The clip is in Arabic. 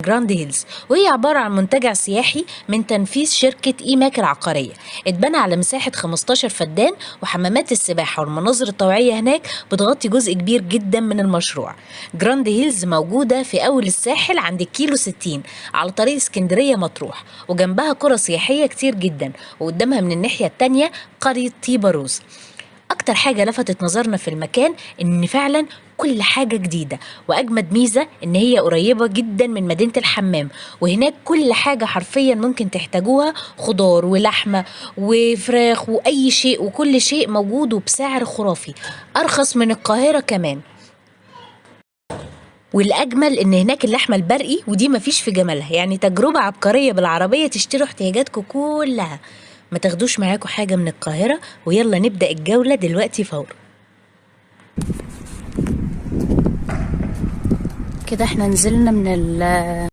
جراند هيلز، وهي عبارة عن منتجع سياحي من تنفيذ شركة إيماك العقارية. اتبنى على مساحة 15 فدان، وحمامات السباحة والمناظر الطبيعية هناك بتغطي جزء كبير جدا من المشروع. جراند هيلز موجودة في أول الساحل عند الكيلو 60 على طريق اسكندرية مطروح، وجنبها قرى سياحية كتير جدا، وقدامها من الناحية التانية قرية طيبة روز. أكتر حاجة لفتت نظرنا في المكان إن فعلا كل حاجة جديدة، وأجمد ميزة إن هي قريبة جدا من مدينة الحمام، وهناك كل حاجة حرفيا ممكن تحتاجوها، خضار ولحمة وفراخ وأي شيء، وكل شيء موجود وبسعر خرافي، أرخص من القاهرة كمان. والأجمل إن هناك اللحمة البرقي، ودي مفيش في جمالها، يعني تجربة عبقرية بالعربية تشتروا احتياجاتكم كلها، ما تاخدوش معاكم حاجة من القاهرة. ويلا نبدأ الجولة دلوقتي فورا. كده احنا نزلنا من